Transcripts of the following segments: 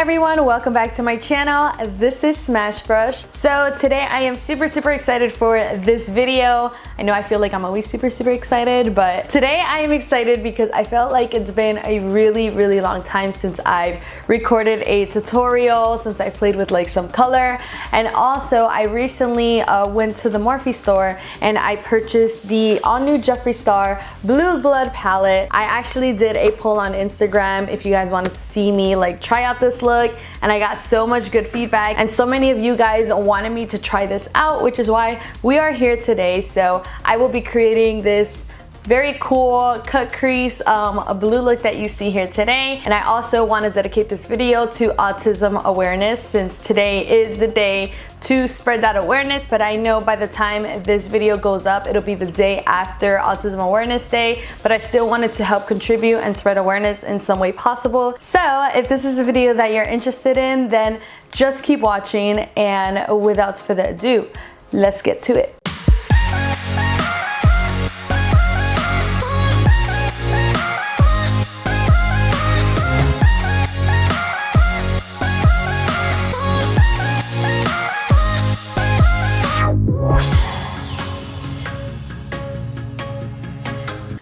everyone, welcome back to my channel. This is Smashbrush. So today I am super excited for this video. I know I feel like I'm always super excited, but today I am excited because I felt like it's been a really long time since I've recorded a tutorial, since I played with like some color. And also I recently went to the Morphe store and I purchased the all new Jeffree Star Blue Blood palette. I actually did a poll on Instagram if you guys wanted to see me like try out this look, and I got so much good feedback and so many of you guys wanted me to try this out, which is why we are here today. So I will be creating this very cool cut crease a blue look that you see here today. And I also want to dedicate this video to autism awareness, since today is the day to spread that awareness. But I know by the time this video goes up, it'll be the day after Autism Awareness Day, but I still wanted to help contribute and spread awareness in some way possible. So if this is a video that you're interested in, then just keep watching, and without further ado, let's get to it.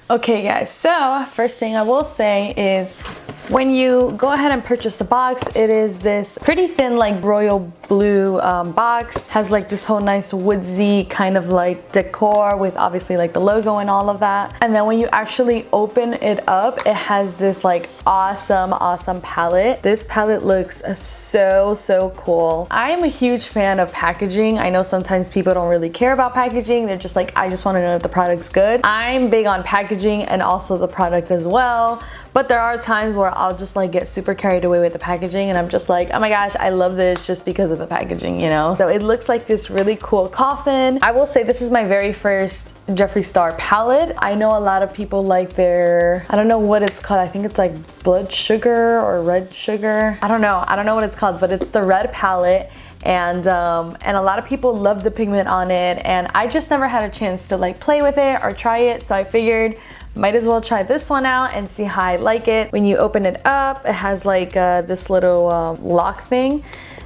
Okay guys, so first thing I will say is when you go ahead and purchase the box, it is this pretty thin like royal blue box. Has like this whole nice woodsy kind of like decor with obviously like the logo and all of that. And then when you actually open it up, it has this like awesome palette. This palette looks so cool. I am a huge fan of packaging. I know sometimes people don't really care about packaging. They're just like, I just want to know if the product's good. I'm big on packaging and also the product as well. But there are times where I'll just like get super carried away with the packaging and I'm just like, oh my gosh, I love this just because of the packaging, you know? So it looks like this really cool coffin. I will say this is my very first Jeffree Star palette. I know a lot of people like their, I don't know what it's called. I think it's like blood sugar or red sugar. I don't know what it's called, but it's the red palette. And a lot of people love the pigment on it, and I just never had a chance to like play with it or try it, so I figured might as well try this one out and see how I like it. When you open it up, it has like this little lock thing,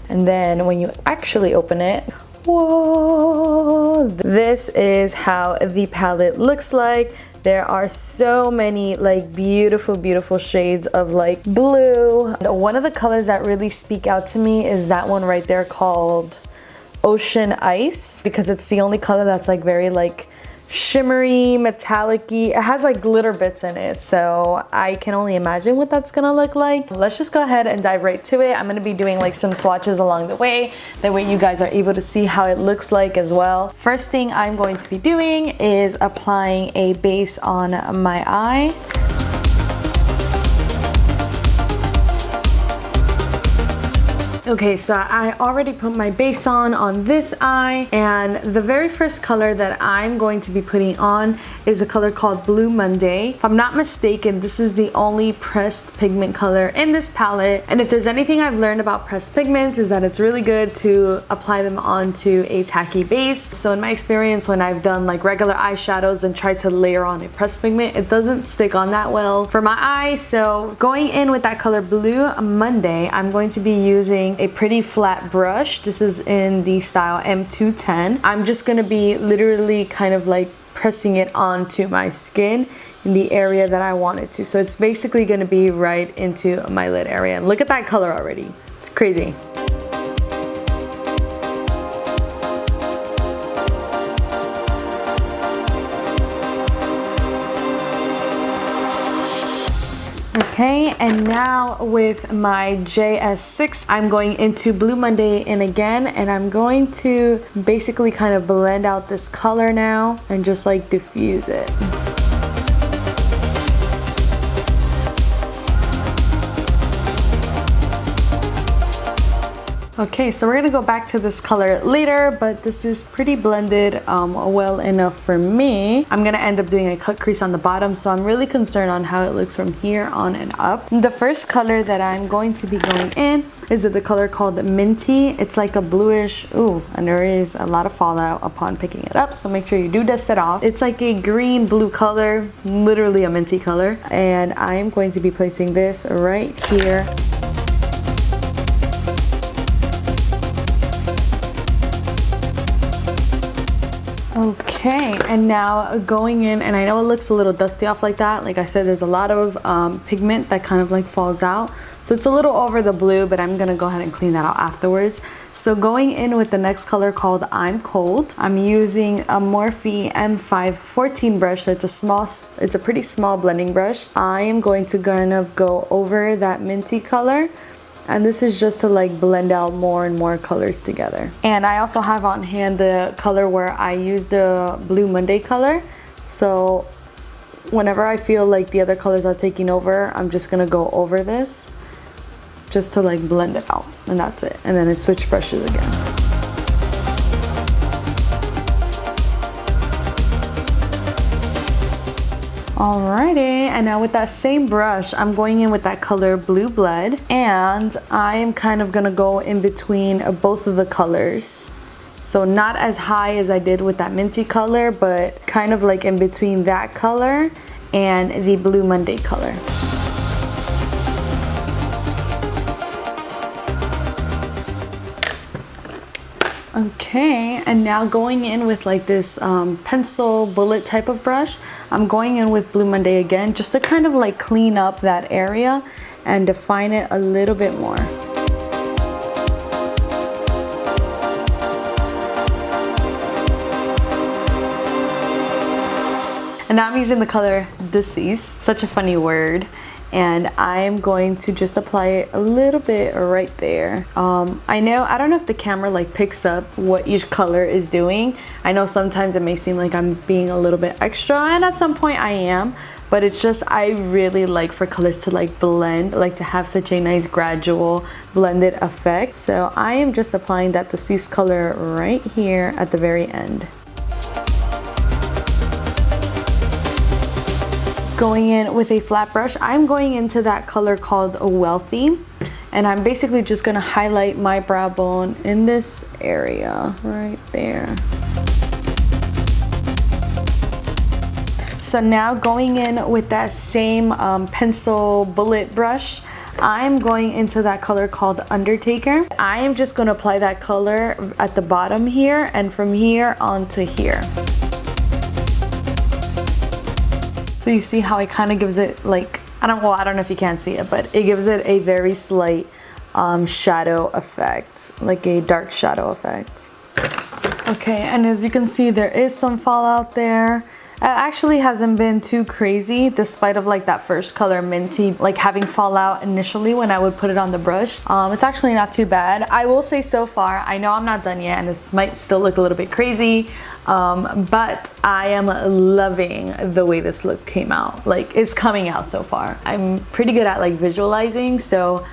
and then when you actually open it, whoa, this is how the palette looks like. There are so many like beautiful shades of like blue. One of the colors that really speak out to me is that one right there called Ocean Ice, because it's the only color that's like very like shimmery, metallic-y. It has like glitter bits in it, so I can only imagine what that's gonna look like. Let's just go ahead and dive right to it. I'm gonna be doing like some swatches along the way. That way you guys are able to see how it looks like as well. First thing I'm going to be doing is applying a base on my eye. Okay, so I already put my base on this eye, and the very first color that I'm going to be putting on is a color called Blue Monday. If I'm not mistaken, this is the only pressed pigment color in this palette, and if there's anything I've learned about pressed pigments is that it's really good to apply them onto a tacky base. So in my experience, when I've done like regular eyeshadows and tried to layer on a pressed pigment, it doesn't stick on that well for my eyes. So going in with that color Blue Monday, I'm going to be using a pretty flat brush. This is in the style M210. I'm just gonna be literally kind of like pressing it onto my skin in the area that I want it to. So it's basically gonna be right into my lid area. And look at that color already. It's crazy. Okay, and now with my JS6, I'm going into Blue Monday in again, and I'm going to basically kind of blend out this color now and just like diffuse it. Okay, so we're gonna go back to this color later, but this is pretty blended well enough for me. I'm gonna end up doing a cut crease on the bottom, so I'm really concerned on how it looks from here on and up. The first color that I'm going to be going in is with the color called Minty. It's like a bluish, ooh, and there is a lot of fallout upon picking it up, so make sure you do dust it off. It's like a green blue color, literally a minty color, and I'm going to be placing this right here. Okay, and now going in, and I know it looks a little dusty off like that. Like I said, there's a lot of pigment that kind of like falls out. So it's a little over the blue, but I'm gonna go ahead and clean that out afterwards. So going in with the next color called I'm Cold, I'm using a Morphe M514 brush. So it's a pretty small blending brush. I am going to kind of go over that minty color. And this is just to like blend out more and more colors together. And I also have on hand the color where I used the Blue Monday color. So whenever I feel like the other colors are taking over, I'm just gonna go over this just to like blend it out. And that's it. And then I switch brushes again. Alrighty, and now with that same brush, I'm going in with that color Blue Blood, and I am kind of gonna go in between both of the colors. So not as high as I did with that minty color, but kind of like in between that color and the Blue Monday color. Okay, and now going in with like this pencil bullet type of brush, I'm going in with Blue Monday again just to kind of like clean up that area and define it a little bit more. And now I'm using the color Deceased, such a funny word. And I'm going to just apply it a little bit right there. I don't know if the camera like picks up what each color is doing. I know sometimes it may seem like I'm being a little bit extra, and at some point I am, but it's just I really like for colors to like blend, like to have such a nice gradual blended effect. So I am just applying that Deceased color right here at the very end. Going in with a flat brush, I'm going into that color called Wealthy, and I'm basically just gonna highlight my brow bone in this area right there. So now going in with that same pencil bullet brush, I'm going into that color called Undertaker. I am just gonna apply that color at the bottom here and from here onto here. So you see how it kind of gives it like, I don't know if you can see it, but it gives it a very slight shadow effect, like a dark shadow effect. Okay, and as you can see, there is some fallout there. It actually hasn't been too crazy, despite of like that first color Minty, like having fallout initially when I would put it on the brush. It's actually not too bad. I will say so far, I know I'm not done yet and this might still look a little bit crazy, but I am loving the way this look came out. Like it's coming out so far. I'm pretty good at like visualizing, so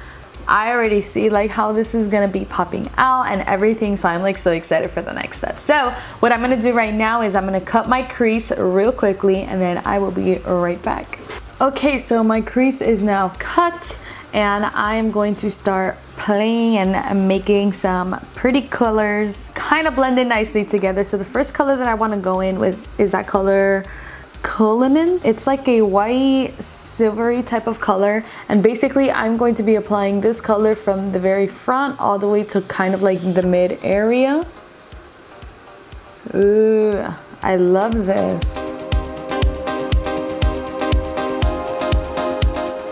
I already see like how this is gonna be popping out and everything, so I'm like so excited for the next step. So what I'm gonna do right now is I'm gonna cut my crease real quickly and then I will be right back. Okay, so my crease is now cut and I am going to start playing and making some pretty colors kind of blended nicely together. So the first color that I want to go in with is that color Cullinan. It's like a white silvery type of color, and basically I'm going to be applying this color from the very front all the way to kind of like the mid area. Ooh, I love this.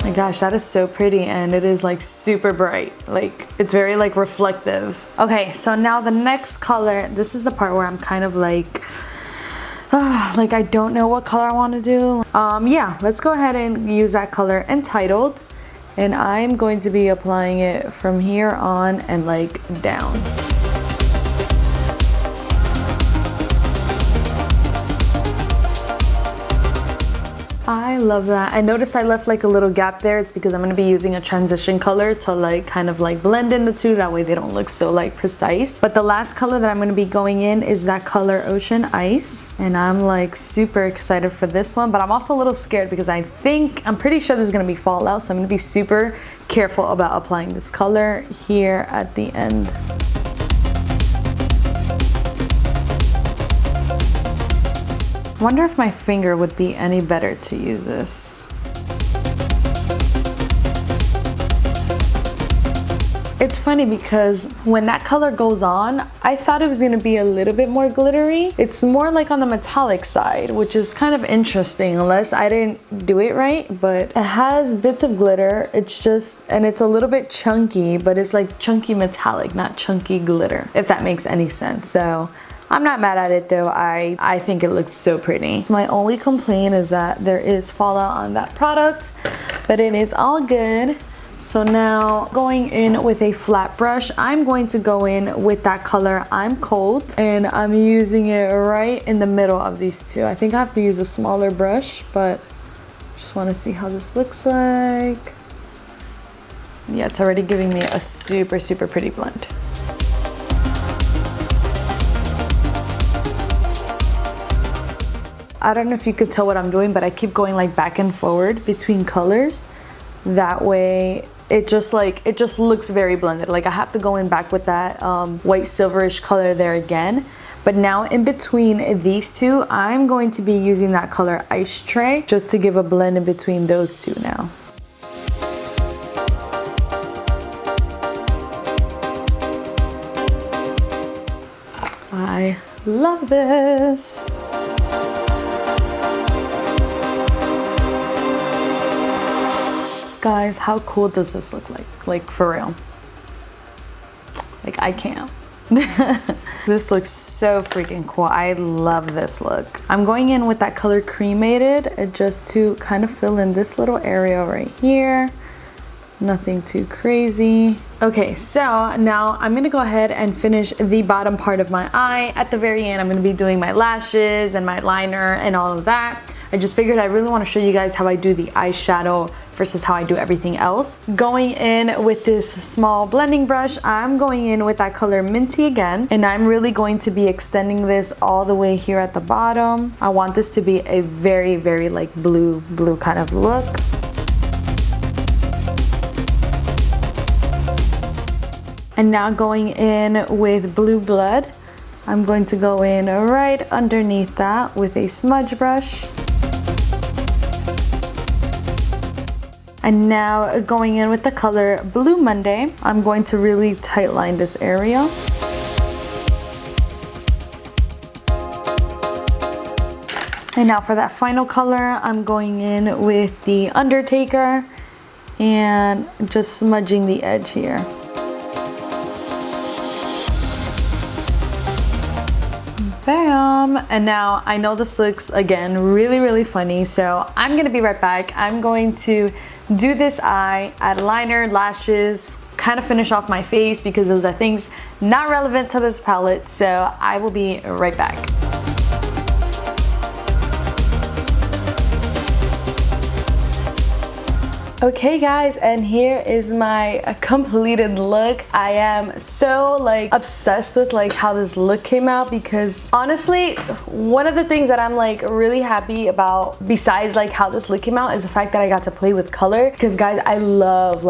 My gosh, that is so pretty, and it is like super bright. Like it's very like reflective. Okay, so now the next color, this is the part where I'm kind of like I don't know what color I want to do. Yeah, let's go ahead and use that color Entitled, and I'm going to be applying it from here on and like down. I love that. I noticed I left like a little gap there. It's because I'm going to be using a transition color to like kind of like blend in the two. That way they don't look so like precise. But the last color that I'm going to be going in is that color Ocean Ice. And I'm like super excited for this one. But I'm also a little scared because I'm pretty sure there's going to be fallout. So I'm going to be super careful about applying this color here at the end. I wonder if my finger would be any better to use this. It it's funny because when that color goes on, I thought it was gonna be a little bit more glittery. It's more like on the metallic side, which is kind of interesting unless I didn't do it right, but it has bits of glitter. It's just, and it's a little bit chunky, but it's like chunky metallic, not chunky glitter, if that makes any sense. So I'm not mad at it though. I think it looks so pretty. My only complaint is that there is fallout on that product, but it is all good. So now going in with a flat brush, I'm going to go in with that color I'm Cold, and I'm using it right in the middle of these two. I think I have to use a smaller brush, but just want to see how this looks like. Yeah, it's already giving me a super, super pretty blend. I don't know if you could tell what I'm doing, but I keep going like back and forward between colors. That way it just looks very blended. Like I have to go in back with that white silverish color there again. But now in between these two, I'm going to be using that color Ice Tray just to give a blend in between those two now. I love this. Guys, how cool does this look like? Like for real. Like I can't. This looks so freaking cool. I love this look. I'm going in with that color Cremated just to kind of fill in this little area right here. Nothing too crazy. Okay, so now I'm gonna go ahead and finish the bottom part of my eye. At the very end, I'm gonna be doing my lashes and my liner and all of that. I just figured I really want to show you guys how I do the eyeshadow versus how I do everything else. Going in with this small blending brush, I'm going in with that color Minty again, and I'm really going to be extending this all the way here at the bottom. I want this to be a very, very like blue kind of look. And now going in with Blue Blood, I'm going to go in right underneath that with a smudge brush. And now going in with the color Blue Monday, I'm going to really tight line this area. And now for that final color, I'm going in with the Undertaker and just smudging the edge here. Bam! And now I know this looks, again, really, really funny, so I'm gonna be right back. I'm going to do this eye, add liner, lashes, kind of finish off my face because those are things not relevant to this palette, so I will be right back. Okay guys, and here is my completed look. I am so like obsessed with like how this look came out because honestly, one of the things that I'm like really happy about besides like how this look came out is the fact that I got to play with color, because guys, I love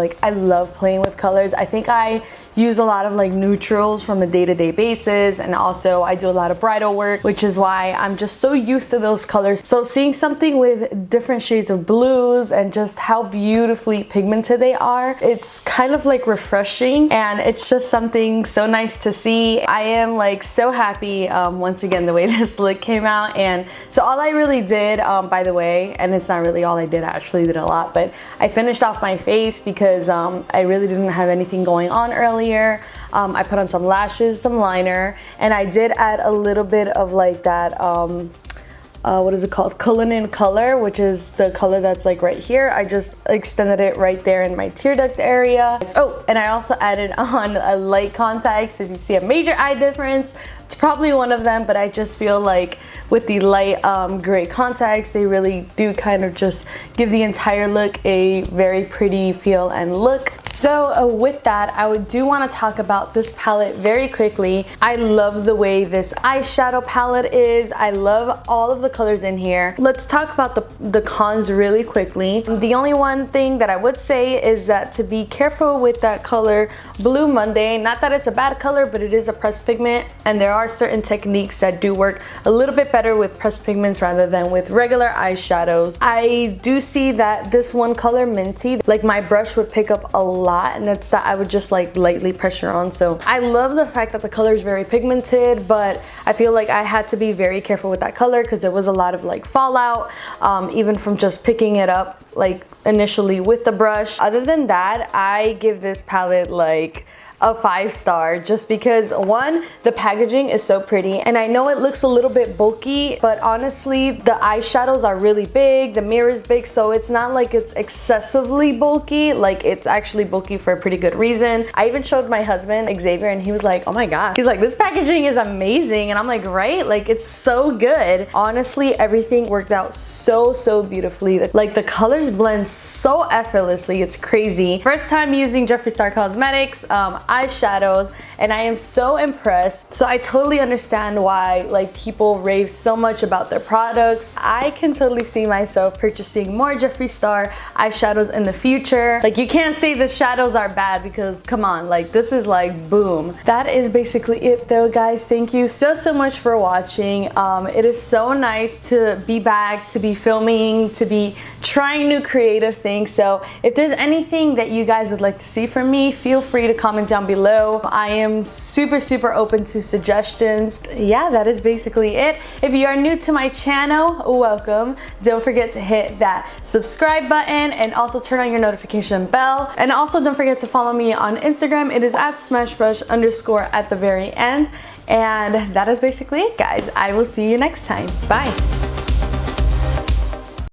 playing with colors. I think I use a lot of like neutrals from a day-to-day basis, and also I do a lot of bridal work, which is why I'm just so used to those colors. So seeing something with different shades of blues and just how beautifully pigmented they are, it's kind of like refreshing, and it's just something so nice to see. I am like so happy once again the way this look came out. And so all I really did, by the way, and it's not really all I did, I actually did a lot, but I finished off my face because I really didn't have anything going on earlier. I put on some lashes, some liner, and I did add a little bit of like that what is it called, Cullinan color, which is the color that's like right here. I just extended it right there in my tear duct area. Oh, and I also added on a light contacts. If you see a major eye difference, it's probably one of them, but I just feel like with the light gray contacts, they really do kind of just give the entire look a very pretty feel and look. So with that, I do want to talk about this palette very quickly. I love the way this eyeshadow palette is. I love all of the colors in here. Let's talk about the cons really quickly. The only one thing that I would say is that to be careful with that color Blue Monday. Not that it's a bad color, but it is a pressed pigment, and there there are certain techniques that do work a little bit better with pressed pigments rather than with regular eyeshadows. I do see that this one color, Minty, like my brush would pick up a lot, and it's that I would just like lightly pressure on. So I love the fact that the color is very pigmented, but I feel like I had to be very careful with that color because there was a lot of like fallout, even from just picking it up like initially with the brush. Other than that, I give this palette like a 5-star just because, one, the packaging is so pretty, and I know it looks a little bit bulky, but honestly the eyeshadows are really big, the mirror is big, so it's not like it's excessively bulky. Like, it's actually bulky for a pretty good reason. I even showed my husband Xavier and he was like, oh my god, he's like, this packaging is amazing, and I'm like, right, like it's so good. Honestly, everything worked out so beautifully. Like the colors blend so effortlessly, it's crazy. First time using Jeffree Star Cosmetics eyeshadows, and I am so impressed. So I totally understand why like people rave so much about their products. I can totally see myself purchasing more Jeffree Star eyeshadows in the future. Like, you can't say the shadows are bad because come on, like this is like boom. That is basically it though, guys. Thank you so much for watching. It is so nice to be back, to be filming, to be trying new creative things. So if there's anything that you guys would like to see from me, feel free to comment down below. I am super open to suggestions. Yeah, that is basically it. If you are new to my channel, welcome. Don't forget to hit that subscribe button and also turn on your notification bell. And also don't forget to follow me on Instagram. It is at Smashbrush _ at the very end. And that is basically it, guys. I will see you next time. Bye.